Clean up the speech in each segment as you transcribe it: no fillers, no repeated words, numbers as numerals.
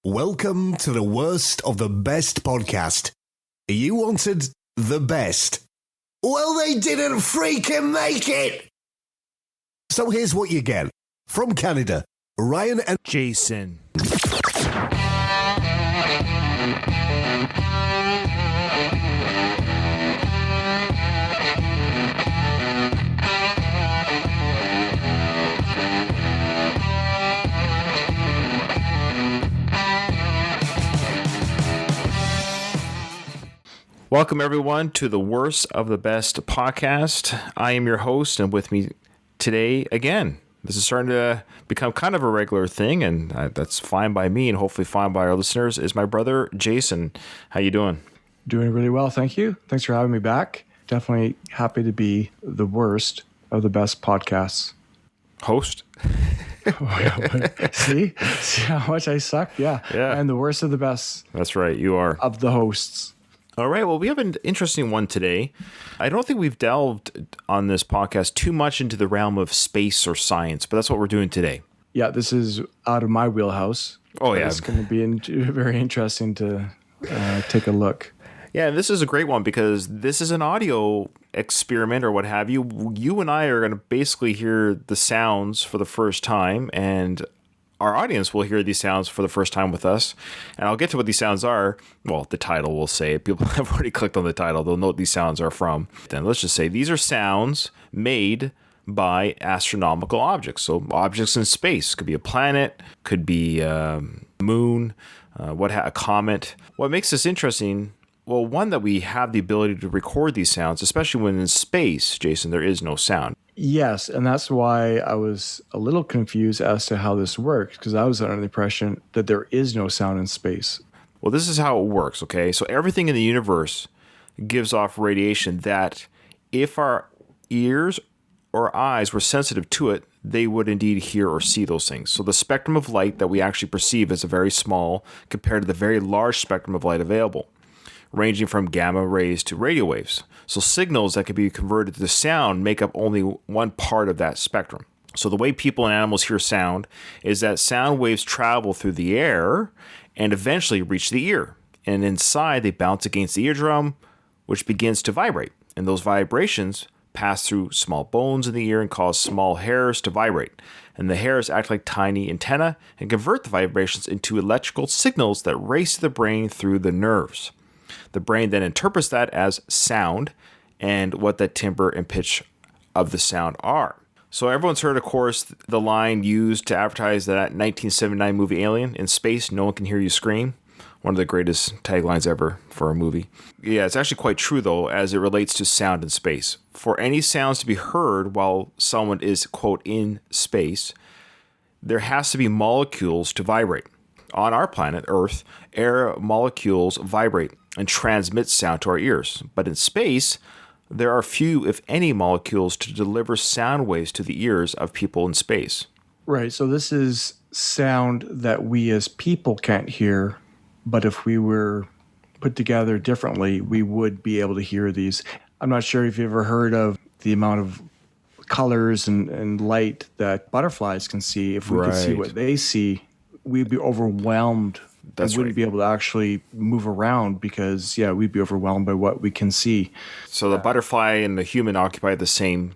Welcome to the worst of the best podcast. You wanted the best. Well, they didn't freaking make it! So here's what you get. From Canada, Ryan and Jason. Welcome, everyone, to the Worst of the Best podcast. I am your host, and with me today, again, this is starting to become kind of a regular thing, and that's fine by me and hopefully fine by our listeners, is my brother, Jason. How you doing? Doing really well, thank you. Thanks for having me back. Definitely happy to be the worst of the best podcasts. Host? See how much I suck? Yeah. And the worst of the best. That's right, you are. Of the hosts. All right, well, we have an interesting one today. I don't think we've delved on this podcast too much into the realm of space or science, but that's what we're doing today. Yeah, this is out of my wheelhouse. Oh, yeah. It's going to be very interesting to take a look. Yeah, and this is a great one because this is an audio experiment or what have you. You and I are going to basically hear the sounds for the first time, and our audience will hear these sounds for the first time with us. And I'll get to what these sounds are. Well, the title will say it. People have already clicked on the title. They'll know what these sounds are from. Then let's just say these are sounds made by astronomical objects. So objects in space. Could be a planet, could be a moon, a comet. What makes this interesting? Well, one, that we have the ability to record these sounds, especially when in space, Jason, there is no sound. Yes, and that's why I was a little confused as to how this works, because I was under the impression that there is no sound in space. Well, this is how it works, okay? So everything in the universe gives off radiation that if our ears or eyes were sensitive to it, they would indeed hear or see those things. So the spectrum of light that we actually perceive is very small compared to the very large spectrum of light available, ranging from gamma rays to radio waves. So signals that can be converted to sound make up only one part of that spectrum. So the way people and animals hear sound is that sound waves travel through the air and eventually reach the ear. And inside, they bounce against the eardrum, which begins to vibrate. And those vibrations pass through small bones in the ear and cause small hairs to vibrate. And the hairs act like tiny antennae and convert the vibrations into electrical signals that race to the brain through the nerves. The brain then interprets that as sound and what the timbre and pitch of the sound are. So everyone's heard, of course, the line used to advertise that 1979 movie Alien: "In space, no one can hear you scream." One of the greatest taglines ever for a movie. Yeah, it's actually quite true, though, as it relates to sound in space. For any sounds to be heard while someone is, quote, in space, there has to be molecules to vibrate. On our planet, Earth, air molecules vibrate and transmit sound to our ears. But in space, there are few, if any, molecules to deliver sound waves to the ears of people in space. Right, so this is sound that we as people can't hear, but if we were put together differently, we would be able to hear these. I'm not sure if you've ever heard of the amount of colors and light that butterflies can see. If we could see what they see, we'd be overwhelmed. That's we wouldn't be able to actually move around because, we'd be overwhelmed by what we can see. So the butterfly and the human occupy the same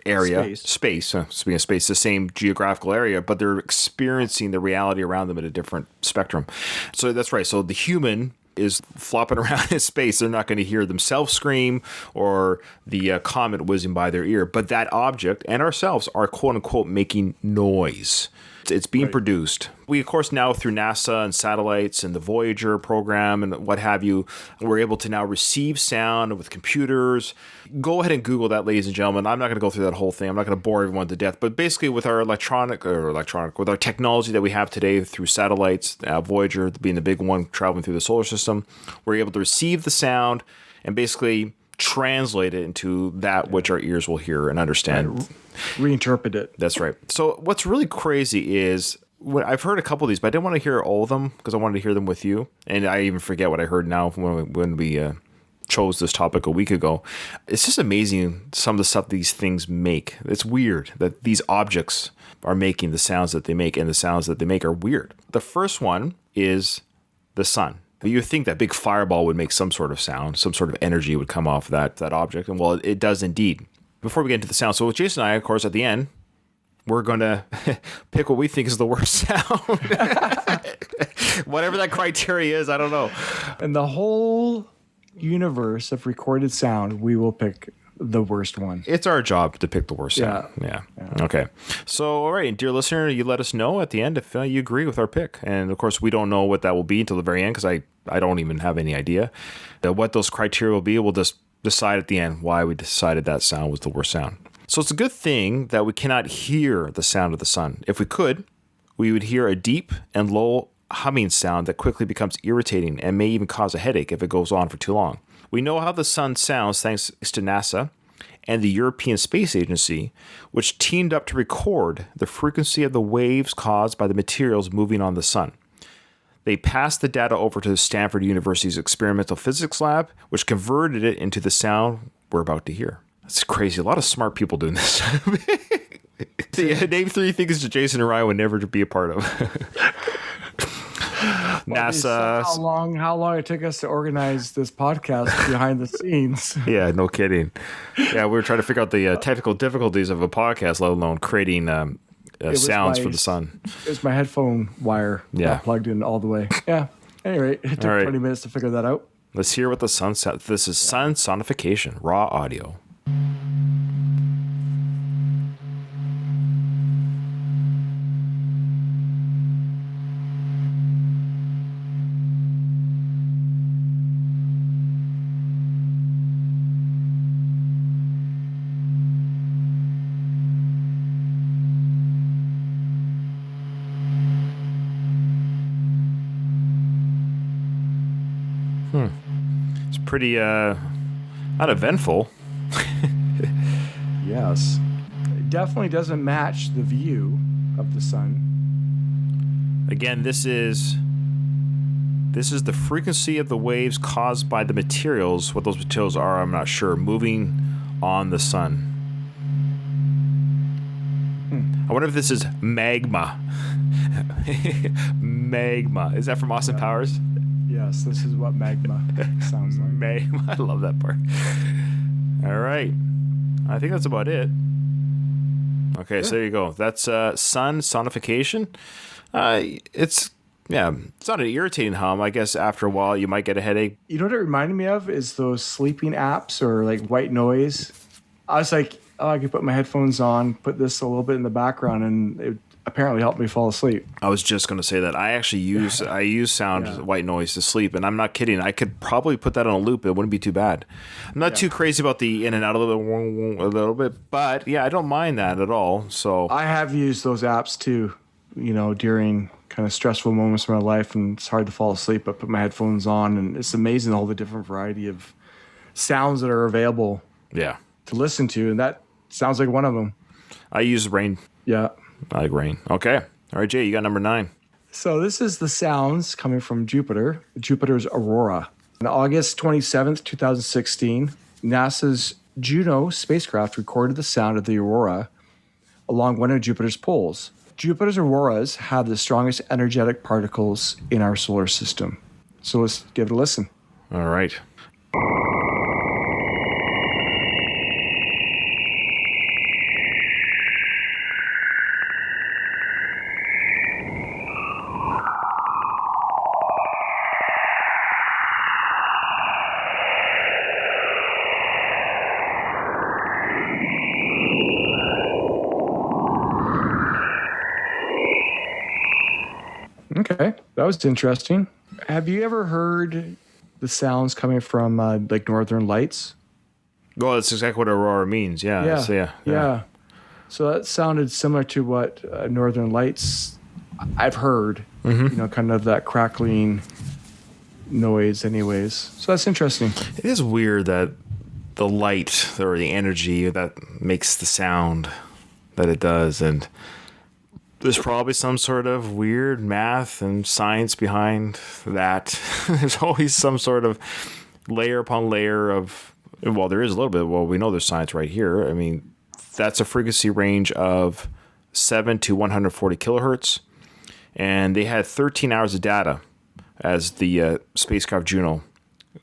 area, space, speaking of space, the same geographical area, but they're experiencing the reality around them at a different spectrum. So that's right. So the human is flopping around in space. They're not going to hear themselves scream or the comet whizzing by their ear, but that object and ourselves are, quote unquote, making noise. It's being produced. We, of course, now through NASA and satellites and the Voyager program and what have you, we're able to now receive sound with computers. Go ahead and Google that, ladies and gentlemen. I'm not going to go through that whole thing. I'm not going to bore everyone to death. But basically, with our with our technology that we have today through satellites, Voyager being the big one traveling through the solar system, we're able to receive the sound and basically translate it into that which our ears will hear and understand. Reinterpret it. That's right. So what's really crazy is, I've heard a couple of these, but I didn't want to hear all of them because I wanted to hear them with you. And I even forget what I heard now when we chose this topic a week ago. It's just amazing some of the stuff these things make. It's weird that these objects are making the sounds that they make, and the sounds that they make are weird. The first one is the sun. You would think that big fireball would make some sort of sound, some sort of energy would come off that object. And well, it does indeed. Before we get into the sound, so with Jason and I, of course, at the end, we're going to pick what we think is the worst sound. Whatever that criteria is, I don't know. In the whole universe of recorded sound, we will pick the worst one. It's our job to pick the worst sound. Yeah. Okay. So, all right, dear listener, you let us know at the end if you agree with our pick. And, of course, we don't know what that will be until the very end because I don't even have any idea. What those criteria will be, we'll just decide at the end why we decided that sound was the worst sound. So it's a good thing that we cannot hear the sound of the sun. If we could, we would hear a deep and low humming sound that quickly becomes irritating and may even cause a headache if it goes on for too long. We know how the sun sounds thanks to NASA and the European Space Agency, which teamed up to record the frequency of the waves caused by the materials moving on the sun. They passed the data over to Stanford University's experimental physics lab, which converted it into the sound we're about to hear. That's crazy. A lot of smart people doing this. Name 3 things that Jason and Ryan would never be a part of. NASA. How long it took us to organize this podcast behind the scenes. Yeah, no kidding. Yeah, we were trying to figure out the technical difficulties of a podcast, let alone creating sounds for the sun. It was my headphone wire plugged in all the way. Yeah. Anyway, it took 20 minutes to figure that out. Let's hear what the sun sounds. This is sun sonification, raw audio. It's pretty uneventful. Yes. It definitely doesn't match the view of the sun. Again, this is the frequency of the waves caused by the materials. What those materials are, I'm not sure. Moving on the sun. I wonder if this is magma. Magma. Is that from Austin Powers? Yes, this is what magma sounds like. Magma. I love that part. All right. I think that's about it. Okay, so there you go. That's sun sonification. It's not an irritating hum. I guess after a while you might get a headache. You know what it reminded me of is those sleeping apps or like white noise. I was like, I could put my headphones on, put this a little bit in the background, and it apparently helped me fall asleep. I was just going to say that. I actually use sound white noise to sleep, and I'm not kidding. I could probably put that on a loop. It wouldn't be too bad. I'm not too crazy about the in and out a little bit, but yeah, I don't mind that at all. So I have used those apps too, during kind of stressful moments in my life, and it's hard to fall asleep. I put my headphones on, and it's amazing all the different variety of sounds that are available to listen to, and that sounds like one of them. I use rain. Yeah. I like rain. Okay. All right, Jay, you got number 9. So this is the sounds coming from Jupiter's aurora. On August 27th, 2016, NASA's Juno spacecraft recorded the sound of the aurora along one of Jupiter's poles. Jupiter's auroras have the strongest energetic particles in our solar system. So let's give it a listen. All right. Okay, that was interesting. Have you ever heard the sounds coming from like northern lights? Well, that's exactly what aurora means. Yeah. So that sounded similar to what northern lights I've heard. Mm-hmm. Kind of that crackling noise anyways. So that's interesting. It is weird that the light or the energy that makes the sound that it does, and there's probably some sort of weird math and science behind that. There's always some sort of layer upon layer of, well, there is a little bit. Well, we know there's science right here. I mean, that's a frequency range of 7 to 140 kilohertz. And they had 13 hours of data as the spacecraft Juno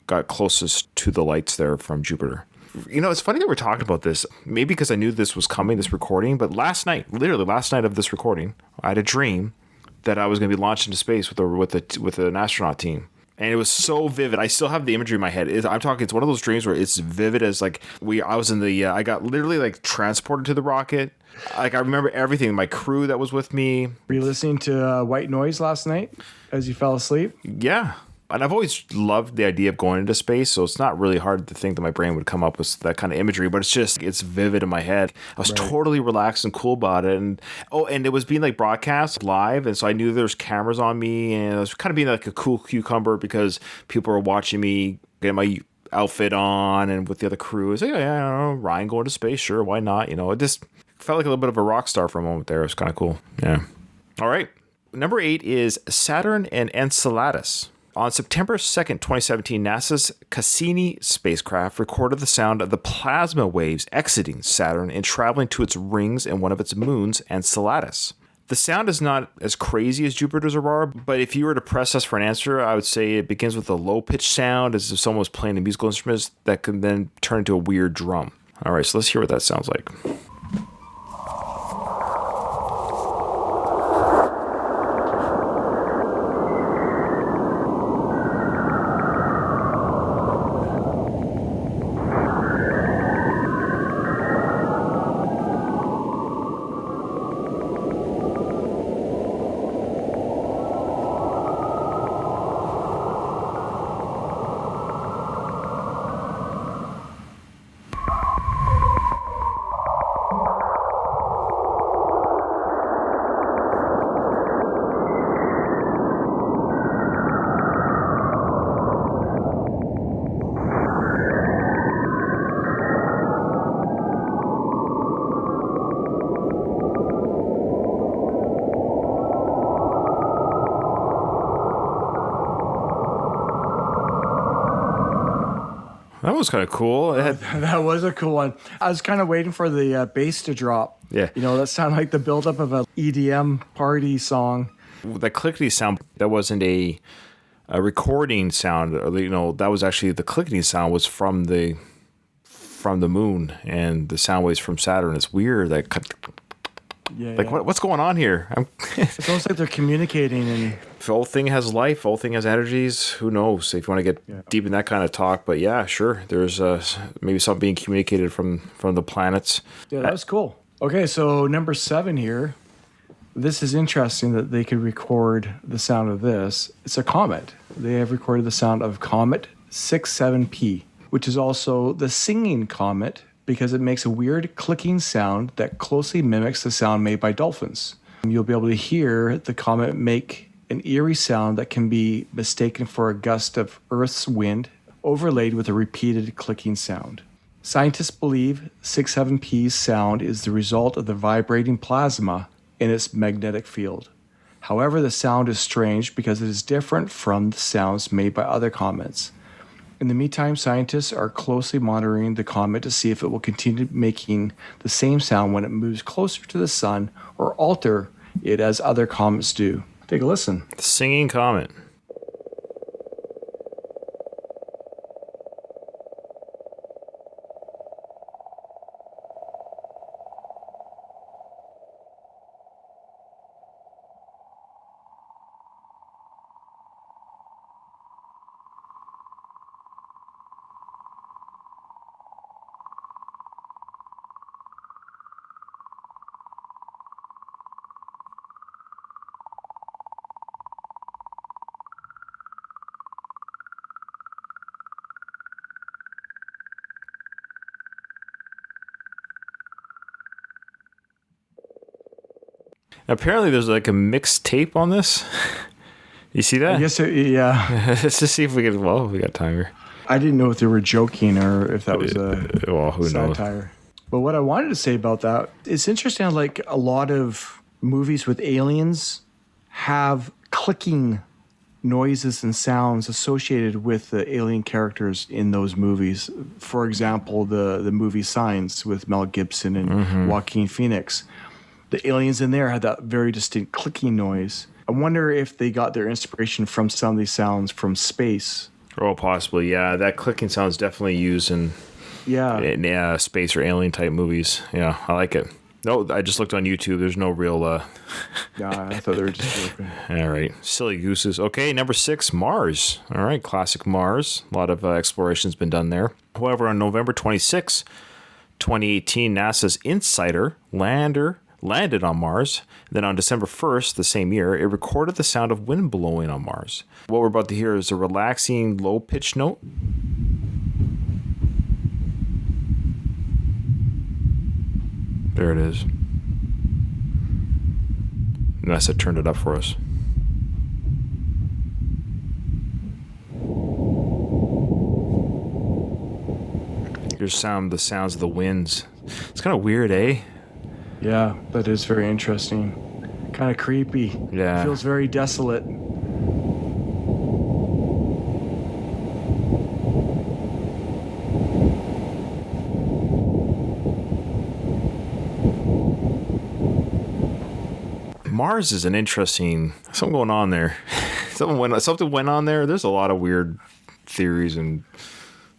got closest to the lights there from Jupiter. You know, it's funny that we're talking about this, maybe because I knew this was coming, this recording, but literally last night of this recording, I had a dream that I was going to be launched into space with an astronaut team. And it was so vivid. I still have the imagery in my head. It's one of those dreams where it's vivid as like I got literally like transported to the rocket. Like I remember everything, my crew that was with me. Were you listening to white noise last night as you fell asleep? Yeah. And I've always loved the idea of going into space, so it's not really hard to think that my brain would come up with that kind of imagery, but it's vivid in my head. I was totally relaxed and cool about it. And it was being like broadcast live, and so I knew there was cameras on me, and I was kind of being like a cool cucumber because people were watching me get my outfit on and with the other crew. It's like, yeah, Ryan going to space, sure, why not? You know, it just felt like a little bit of a rock star for a moment there. It was kind of cool. Yeah. All right. Number 8 is Saturn and Enceladus. On September 2nd, 2017, NASA's Cassini spacecraft recorded the sound of the plasma waves exiting Saturn and traveling to its rings and one of its moons, Enceladus. The sound is not as crazy as Jupiter's aurora, but if you were to press us for an answer, I would say it begins with a low-pitched sound as if someone was playing a musical instrument that can then turn into a weird drum. All right, so let's hear what that sounds like. That was kind of cool. That was a cool one. I was kind of waiting for the bass to drop. Yeah. You know, that sounded like the buildup of an EDM party song. The clickety sound, that wasn't a recording sound. You know, that was actually the clickety sound was from the moon, and the sound waves from Saturn. It's weird. What's going on here? It's almost like they're communicating. And if the whole thing has life, the whole thing has energies, who knows if you want to get deep in that kind of talk. But yeah, sure. There's maybe something being communicated from the planets. Yeah, that was cool. Okay, so number 7 here. This is interesting that they could record the sound of this. It's a comet. They have recorded the sound of Comet 67P, which is also the singing comet because it makes a weird clicking sound that closely mimics the sound made by dolphins. You'll be able to hear the comet make an eerie sound that can be mistaken for a gust of Earth's wind overlaid with a repeated clicking sound. Scientists believe 67P's sound is the result of the vibrating plasma in its magnetic field. However, the sound is strange because it is different from the sounds made by other comets. In the meantime, scientists are closely monitoring the comet to see if it will continue making the same sound when it moves closer to the sun or alter it as other comets do. Take a listen. The singing comet. Apparently, there's like a mixed tape on this. You see that? I guess, yeah. Let's just see if we can. Well, we got time here. I didn't know if they were joking or if that was who satire. knows? But what I wanted to say about that, it's interesting how like a lot of movies with aliens have clicking noises and sounds associated with the alien characters in those movies. For example, the movie Signs with Mel Gibson and Joaquin Phoenix. The aliens in there had that very distinct clicking noise. I wonder if they got their inspiration from some of these sounds from space. Oh, possibly. Yeah, that clicking sound is definitely used in space or alien type movies. Yeah, I like it. No, I just looked on YouTube. There's no real. Yeah, I thought they were just joking. All right, silly gooses. Okay, number 6, Mars. All right, classic Mars. A lot of exploration's been done there. However, on November 26, 2018, NASA's Insider landed on Mars. Then on December 1st, the same year, it recorded the sound of wind blowing on Mars. What we're about to hear is a relaxing, low-pitched note. There it is. NASA turned it up for us. Here's the sounds of the winds. It's kind of weird, eh? Yeah, that is very interesting. Kind of creepy. Yeah. It feels very desolate. Mars is an interesting something going on there. Something went on there. There's a lot of weird theories and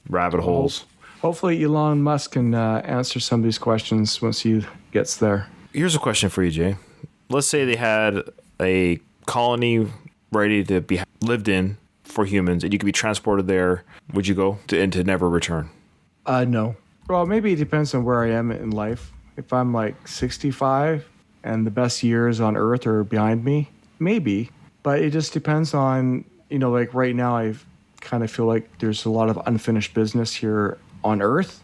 rabbit holes. Hopefully Elon Musk can answer some of these questions once he gets there. Here's a question for you, Jay. Let's say they had a colony ready to be lived in for humans, and you could be transported there. Would you go and to never return? No. Well, maybe it depends on where I am in life. If I'm like 65 and the best years on Earth are behind me, maybe. But it just depends on, like right now I kind of feel like there's a lot of unfinished business here on Earth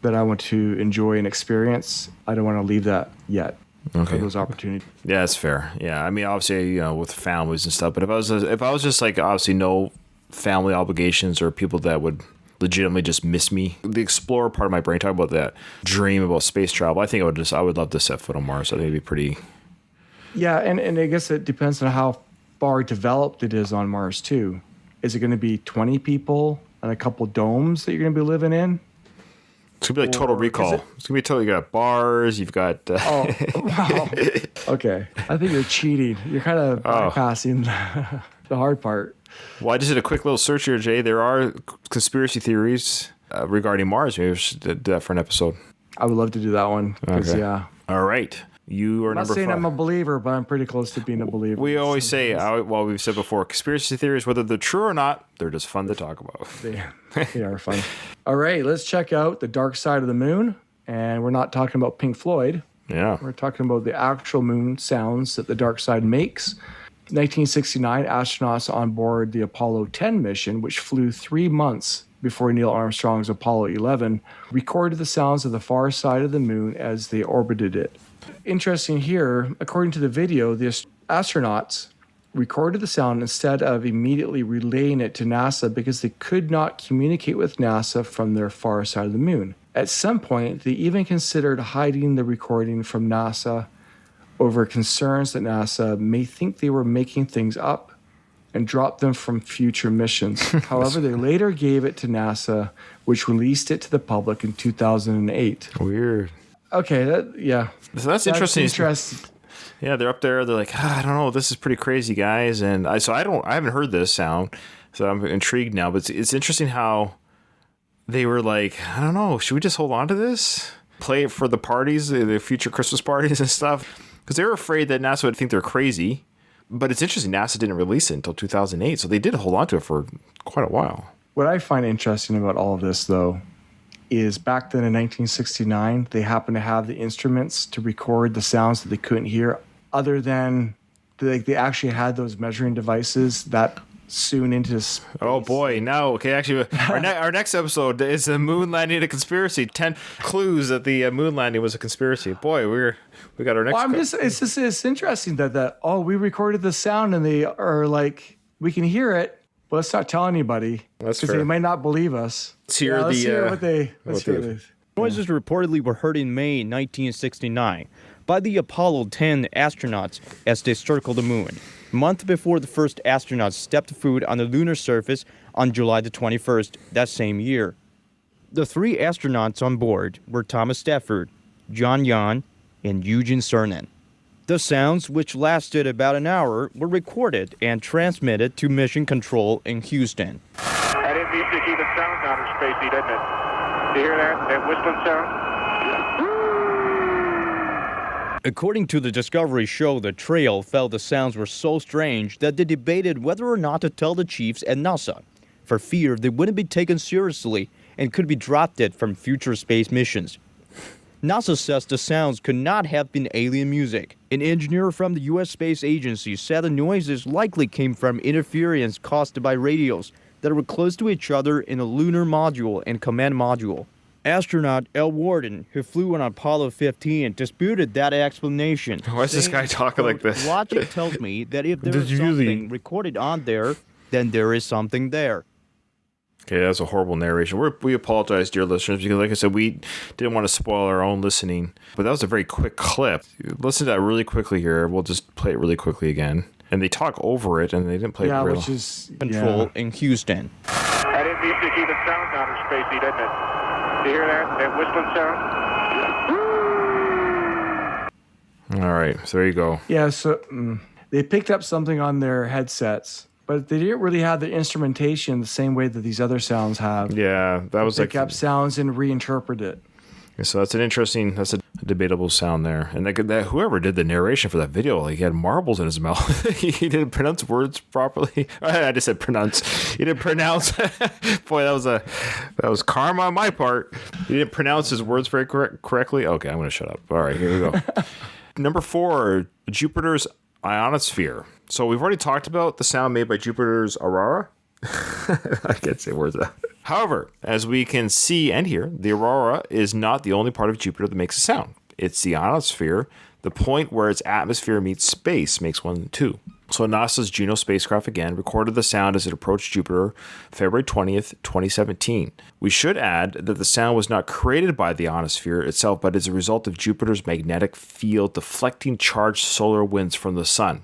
that I want to enjoy and experience. I don't want to leave that yet. Okay. For those opportunities. Yeah, that's fair. Yeah, I mean, obviously, with families and stuff. But if I was just like obviously no family obligations or people that would legitimately just miss me, the explorer part of my brain, talk about that dream about space travel. I think I would love to set foot on Mars. I think it'd be pretty. Yeah, and I guess it depends on how far developed it is on Mars too. Is it going to be 20 people and a couple domes that you're going to be living in? It's going to be like Total Recall. It's going to be totally, you got bars, you've got... Oh, wow. Okay. I think you're cheating. You're kind of bypassing the hard part. Well, I just did a quick little search here, Jay. There are conspiracy theories regarding Mars. Maybe we should do that for an episode. I would love to do that one. Okay. Yeah. All right. You are I'm not number saying 5. I'm a believer, but I'm pretty close to being a believer. We always say, we've said before, conspiracy theories, whether they're true or not, they're just fun to talk about. They are fun. All right, let's check out The Dark Side of the Moon. And we're not talking about Pink Floyd. Yeah. We're talking about the actual moon sounds that the dark side makes. 1969, astronauts on board the Apollo 10 mission, which flew 3 months before Neil Armstrong's Apollo 11, recorded the sounds of the far side of the moon as they orbited it. Interesting here, according to the video, the astronauts recorded the sound instead of immediately relaying it to NASA because they could not communicate with NASA from their far side of the moon. At some point, they even considered hiding the recording from NASA over concerns that NASA may think they were making things up and drop them from future missions. However, they later gave it to NASA, which released it to the public in 2008. Weird. Okay, So that's interesting. Yeah, they're up there. They're like, I don't know, this is pretty crazy, guys. And I haven't heard this sound, so I'm intrigued now. But it's interesting how they were like, I don't know, should we just hold on to this, play it for the parties, the future Christmas parties and stuff? Because they were afraid that NASA would think they're crazy. But it's interesting, NASA didn't release it until 2008, so they did hold on to it for quite a while. What I find interesting about all of this, though, is back then in 1969, they happened to have the instruments to record the sounds that they couldn't hear, other than they actually had those measuring devices that soon into space. Oh boy, no. Okay, actually, our next episode is the moon landing a conspiracy. 10 clues that the moon landing was a conspiracy. Boy, we got our next. Well, it's interesting that we recorded the sound and they are like, we can hear it, but let's not tell anybody. That's because they might not believe us. Let's hear what they. Noises reportedly were heard in May 1969 by the Apollo 10 astronauts as they circled the moon, a month before the first astronauts stepped foot on the lunar surface on July the 21st that same year. The 3 astronauts on board were Thomas Stafford, John Young, and Eugene Cernan. The sounds, which lasted about an hour, were recorded and transmitted to Mission Control in Houston. That is music even sounds outer spacey, doesn't it? Do you hear that? That whistling sound? According to the Discovery show, the trio felt the sounds were so strange that they debated whether or not to tell the chiefs at NASA, for fear they wouldn't be taken seriously and could be drafted from future space missions. NASA says the sounds could not have been alien music. An engineer from the U.S. Space Agency said the noises likely came from interference caused by radios that were close to each other in a lunar module and command module. Astronaut L. Warden, who flew on Apollo 15, disputed that explanation. Why is this guy talking like this? Logic tells me that if there is something recorded on there, then there is something there. Okay, that's a horrible narration. We apologize, dear listeners, because like I said, we didn't want to spoil our own listening. But that was a very quick clip. Listen to that really quickly here. We'll just play it really quickly again. And they talk over it, and they didn't play it real. Which is Control in Houston. That is music even sounds outer spacey, doesn't it? Do you hear that? That whistling sound? All right, so there you go. Yeah, so they picked up something on their headsets, but they didn't really have the instrumentation the same way that these other sounds have. Yeah, that was Pick up sounds and reinterpret it. So that's a debatable sound there. And that whoever did the narration for that video, like, he had marbles in his mouth. He didn't pronounce words properly. I just said pronounce. He didn't pronounce. Boy, that was karma on my part. He didn't pronounce his words very correctly. Okay, I'm going to shut up. All right, here we go. Number 4, Jupiter's ionosphere. So we've already talked about the sound made by Jupiter's aurora. I can't say words. However, as we can see and hear, the aurora is not the only part of Jupiter that makes a sound. It's the ionosphere, the point where its atmosphere meets space, makes one too. So NASA's Juno spacecraft again recorded the sound as it approached Jupiter February 20th, 2017. We should add that the sound was not created by the ionosphere itself, but is a result of Jupiter's magnetic field deflecting charged solar winds from the sun.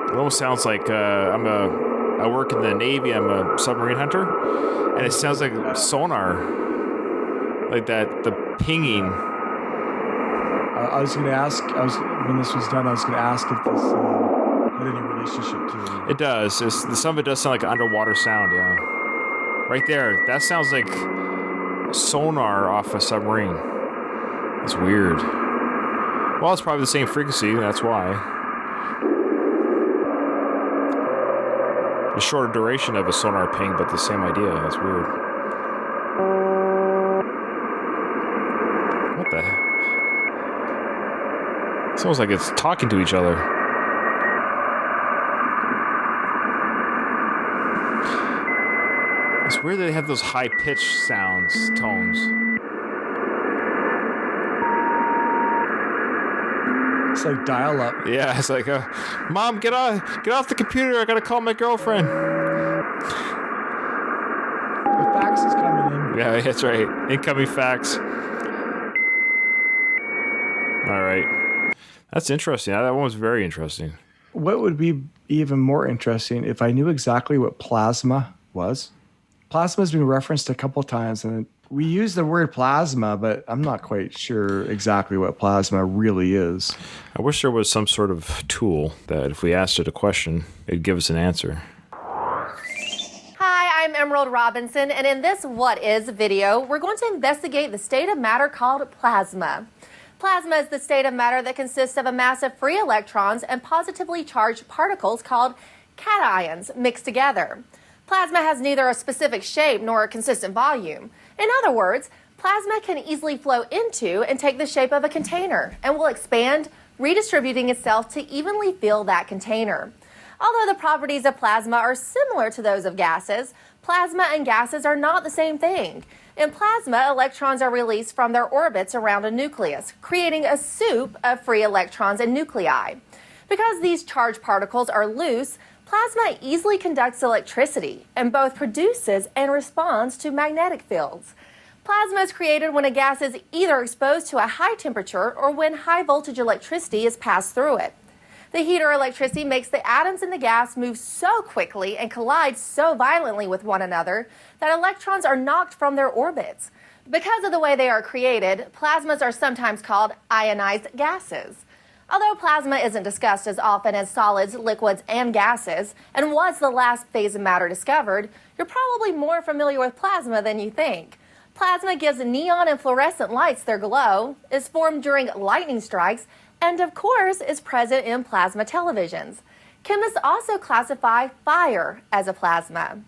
It almost sounds like I work in the Navy. I'm a submarine hunter, and it sounds like sonar, like that. The pinging. I was going to ask. When this was done, I was going to ask if this had any relationship to. It does. Some of it does sound like an underwater sound. Yeah, right there. That sounds like sonar off a submarine. It's weird. Well, it's probably the same frequency. That's why. The shorter duration of a sonar ping, but the same idea. That's weird. What the heck? It sounds like it's talking to each other. It's weird that they have those high-pitched tones. It's like dial-up. Yeah, it's like, Mom, get off the computer. I gotta call my girlfriend. The fax is coming in. Yeah, that's right. Incoming fax. All right. That's interesting. That one was very interesting. What would be even more interesting if I knew exactly what plasma was? Plasma has been referenced a couple times, and we use the word plasma, but I'm not quite sure exactly what plasma really is. I wish there was some sort of tool that if we asked it a question, it'd give us an answer. Hi, I'm Emerald Robinson, and in this What Is video, we're going to investigate the state of matter called plasma. Plasma is the state of matter that consists of a mass of free electrons and positively charged particles called cations mixed together. Plasma has neither a specific shape nor a consistent volume. In other words, plasma can easily flow into and take the shape of a container and will expand, redistributing itself to evenly fill that container. Although the properties of plasma are similar to those of gases, plasma and gases are not the same thing. In plasma, electrons are released from their orbits around a nucleus, creating a soup of free electrons and nuclei. Because these charged particles are loose, plasma easily conducts electricity and both produces and responds to magnetic fields. Plasma is created when a gas is either exposed to a high temperature or when high voltage electricity is passed through it. The heat or electricity makes the atoms in the gas move so quickly and collide so violently with one another that electrons are knocked from their orbits. Because of the way they are created, plasmas are sometimes called ionized gases. Although plasma isn't discussed as often as solids, liquids, and gases, and was the last phase of matter discovered, you're probably more familiar with plasma than you think. Plasma gives neon and fluorescent lights their glow, is formed during lightning strikes, and of course is present in plasma televisions. Chemists also classify fire as a plasma.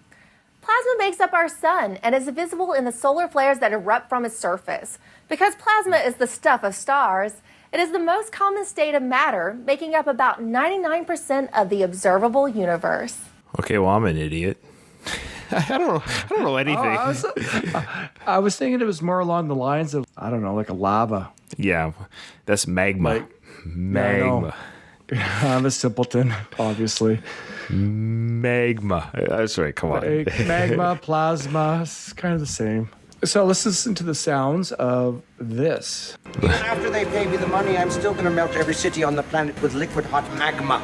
Plasma makes up our sun and is visible in the solar flares that erupt from its surface. Because plasma is the stuff of stars, it is the most common state of matter, making up about 99% of the observable universe. Okay, well, I'm an idiot. I don't know anything. I was thinking it was more along the lines of, I don't know, like a lava. Yeah, that's magma. Magma. I'm a simpleton, obviously. Magma. That's right, come on. Magma, plasma, it's kind of the same. So let's listen to the sounds of this. Even after they pay me the money, I'm still going to melt every city on the planet with liquid hot magma.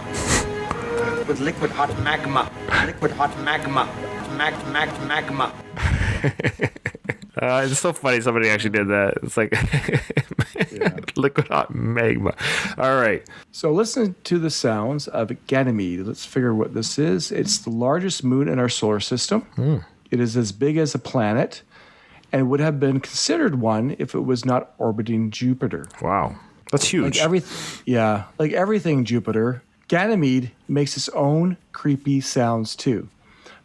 With liquid hot magma. Liquid hot magma. Magma. It's so funny somebody actually did that. It's like liquid hot magma. All right. So listen to the sounds of Ganymede. Let's figure what this is. It's the largest moon in our solar system. It is as big as a planet and would have been considered one if it was not orbiting Jupiter. Wow. That's huge. Like everything Jupiter, Ganymede makes its own creepy sounds too.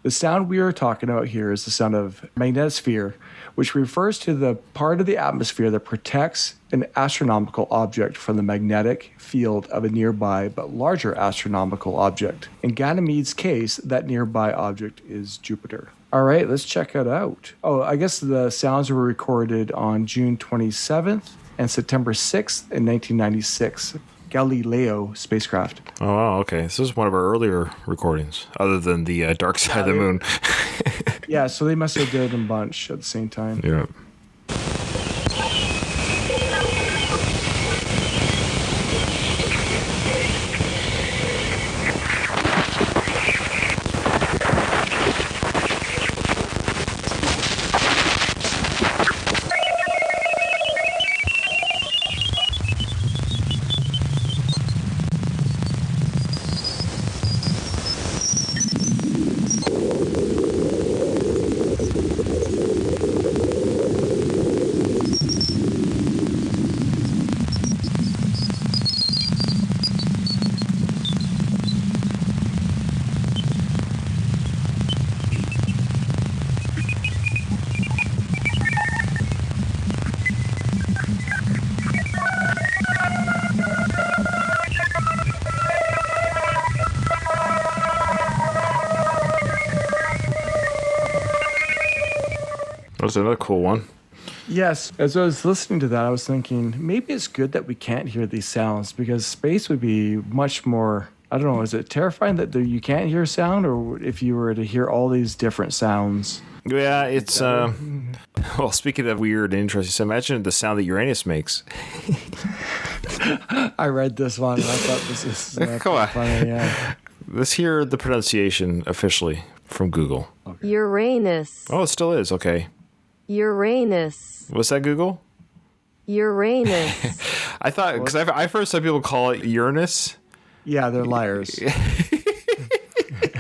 The sound we are talking about here is the sound of magnetosphere, which refers to the part of the atmosphere that protects an astronomical object from the magnetic field of a nearby but larger astronomical object. In Ganymede's case, that nearby object is Jupiter. All right, let's check it out. Oh, I guess the sounds were recorded on June 27th and September 6th in 1996. Galileo spacecraft. Oh, wow, okay. This is one of our earlier recordings, other than the Dark Side of the Moon. Yeah, so they must have did a bunch at the same time. Yeah. That was another cool one. Yes. As I was listening to that, I was thinking maybe it's good that we can't hear these sounds because space would be much more, I don't know, is it terrifying that you can't hear sound, or if you were to hear all these different sounds? Yeah, it's, well, speaking of weird and interesting, so imagine the sound that Uranus makes. I read this one and I thought this is Come on. funny. Yeah. Let's hear the pronunciation officially from Google. Uranus. Oh, it still is. Okay. Uranus. What's that, Google? Uranus. I thought, because I've heard some people call it Uranus. Yeah, they're liars. It's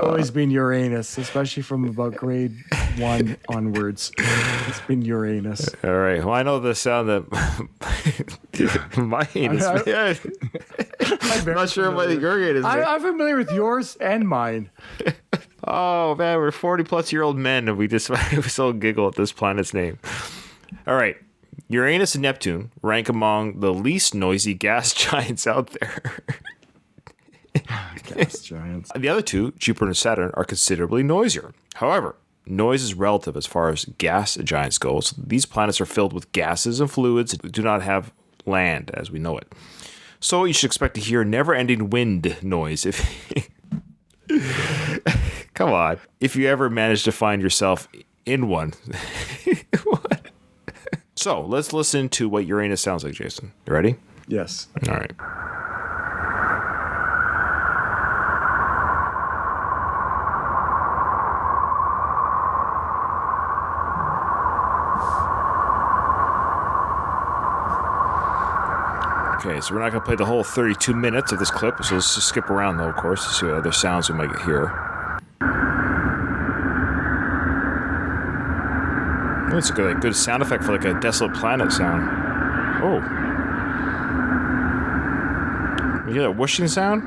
always been Uranus, especially from about grade 1 onwards. It's been Uranus. All right. Well, I know the sound that my anus. I'm not sure what your anus. I'm familiar with yours and mine. Oh man, we're 40-plus-year-old men, and we still giggle at this planet's name. All right. Uranus and Neptune rank among the least noisy gas giants out there. Gas giants. The other two, Jupiter and Saturn, are considerably noisier. However, Noise is relative as far as gas giants go. So these planets are filled with gases and fluids that do not have land as we know it. So you should expect to hear never-ending wind noise if come on. If you ever manage to find yourself in one. So let's listen to what Uranus sounds like, Jason. You ready? Yes. All right. Okay, so we're not going to play the whole 32 minutes of this clip, so let's just skip around, though, of course, to see what other sounds we might get here. Oh, it's a good sound effect for like a desolate planet sound. Oh. You hear that whooshing sound?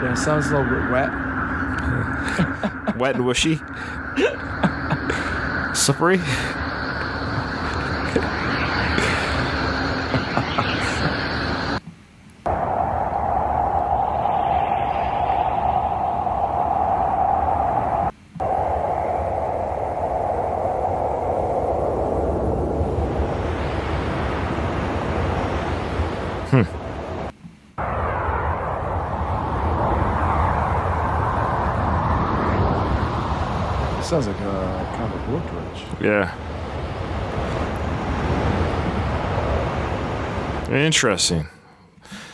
Yeah, it sounds a little bit wet. Wet and whooshy? Slippery? Sounds like a kind of a woodwitch. Yeah. Interesting.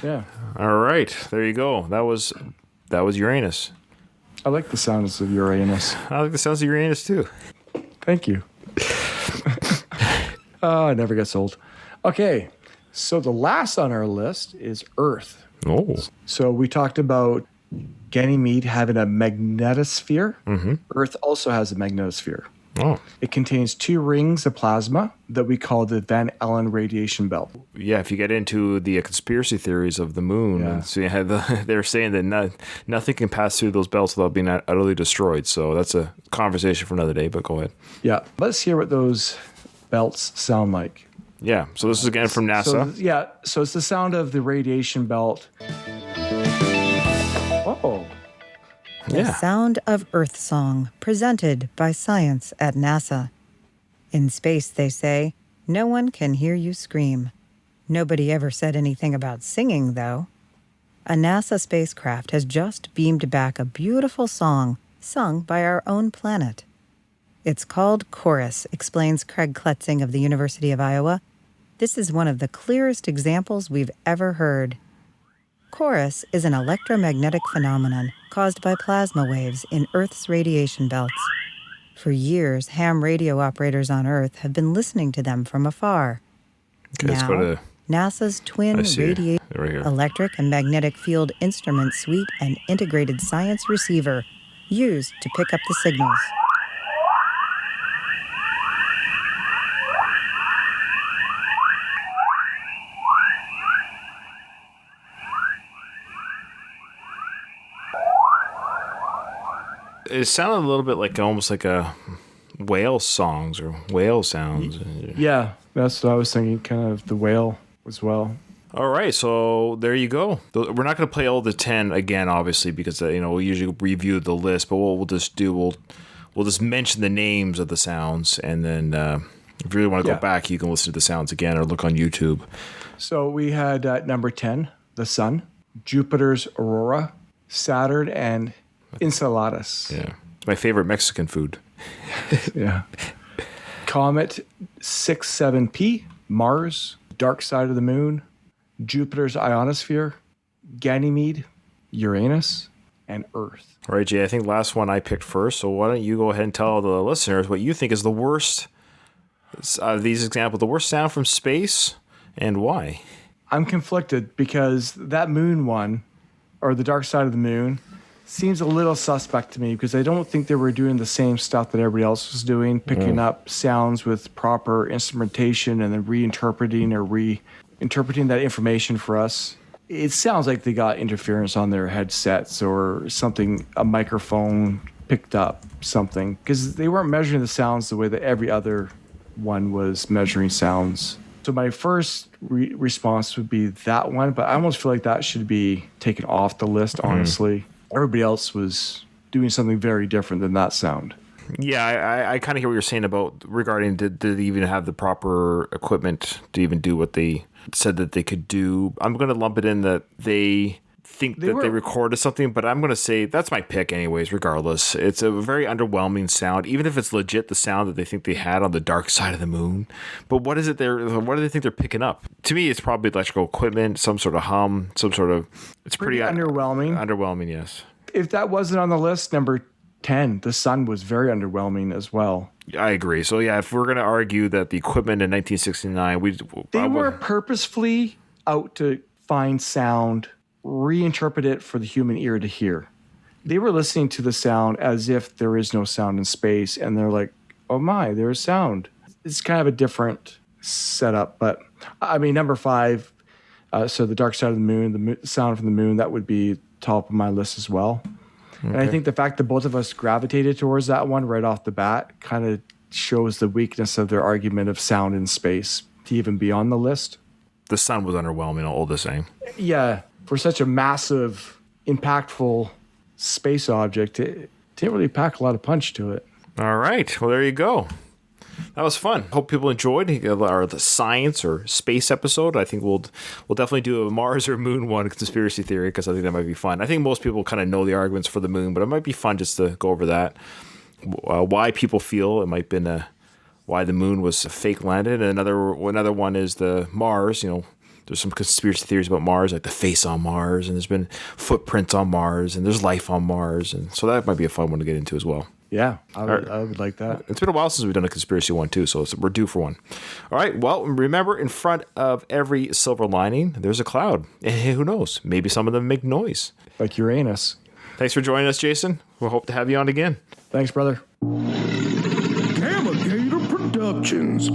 Yeah. All right, there you go. That was Uranus. I like the sounds of Uranus. I like the sounds of Uranus too. Thank you. It never gets old. Okay, so the last on our list is Earth. Oh. So we talked about Ganymede having a magnetosphere. Mm-hmm. Earth also has a magnetosphere. Oh. It contains 2 rings of plasma that we call the Van Allen radiation belt. Yeah, if you get into the conspiracy theories of the moon, Yeah. and so you had they're saying that nothing can pass through those belts without being utterly destroyed. So that's a conversation for another day, but go ahead. Yeah, let's hear what those belts sound like. Yeah, so this is again from NASA. So it's the sound of the radiation belt. Oh. The Sound of Earth Song, presented by Science at NASA. In space, they say, no one can hear you scream. Nobody ever said anything about singing, though. A NASA spacecraft has just beamed back a beautiful song sung by our own planet. It's called Chorus, explains Craig Kletzing of the University of Iowa. This is one of the clearest examples we've ever heard. Chorus is an electromagnetic phenomenon caused by plasma waves in Earth's radiation belts. For years, ham radio operators on Earth have been listening to them from afar. Okay, Now, NASA's twin radiation, electric and magnetic field instrument suite and integrated science receiver used to pick up the signals. It sounded a little bit like almost like a whale songs or whale sounds. Yeah, that's what I was thinking, kind of the whale as well. All right, so there you go. We're not going to play all the 10 again, obviously, because we usually review the list. But what we'll just do, we'll just mention the names of the sounds, and then if you really want to go back, you can listen to the sounds again or look on YouTube. So we had number 10, the Sun, Jupiter's Aurora, Saturn, and Enceladus. Yeah, it's my favorite Mexican food. Yeah. Comet 67P, Mars, dark side of the moon, Jupiter's ionosphere, Ganymede, Uranus, and Earth. All right, Jay, I think last one I picked first, so why don't you go ahead and tell the listeners what you think is the worst of these examples, the worst sound from space, and why? I'm conflicted because that moon one, or the dark side of the moon, seems a little suspect to me because I don't think they were doing the same stuff that everybody else was doing, picking up sounds with proper instrumentation and then reinterpreting that information for us. It sounds like they got interference on their headsets or something, a microphone picked up something, because they weren't measuring the sounds the way that every other one was measuring sounds. So my first response would be that one, but I almost feel like that should be taken off the list, honestly. Everybody else was doing something very different than that sound. Yeah, I kind of hear what you're saying about regarding did they even have the proper equipment to even do what they said that they could do. I'm going to lump it in that they think they recorded something, but I'm going to say that's my pick anyways, regardless. It's a very underwhelming sound, even if it's legit the sound that they think they had on the dark side of the moon. But what do they think they're picking up? To me, it's probably electrical equipment, some sort of hum, it's pretty underwhelming. Underwhelming, yes. If that wasn't on the list, number 10, the sun was very underwhelming as well. I agree. So yeah, if we're going to argue that the equipment in 1969, they were purposefully out to find sound, reinterpret it for the human ear to hear. They were listening to the sound as if there is no sound in space, and they're like, oh my, there's sound. It's kind of a different setup, but I mean, number 5, so the dark side of the moon, the sound from the moon, that would be top of my list as well. Okay. And I think the fact that both of us gravitated towards that one right off the bat kind of shows the weakness of their argument of sound in space to even be on the list. The sun was underwhelming, all the same. Yeah. For such a massive, impactful space object, it didn't really pack a lot of punch to it. All right. Well, there you go. That was fun. Hope people enjoyed the science or space episode. I think we'll definitely do a Mars or Moon one conspiracy theory because I think that might be fun. I think most people kind of know the arguments for the moon, but it might be fun just to go over that. Why people feel it might have been why the moon was fake landed. And another one is the Mars, There's some conspiracy theories about Mars, like the face on Mars, and there's been footprints on Mars, and there's life on Mars, and so that might be a fun one to get into as well. Yeah, I would like that. It's been a while since we've done a conspiracy one too, so we're due for one. All right, well, remember, in front of every silver lining, there's a cloud, and who knows, maybe some of them make noise. Like Uranus. Thanks for joining us, Jason. We'll hope to have you on again. Thanks, brother. Gamma Gator Productions.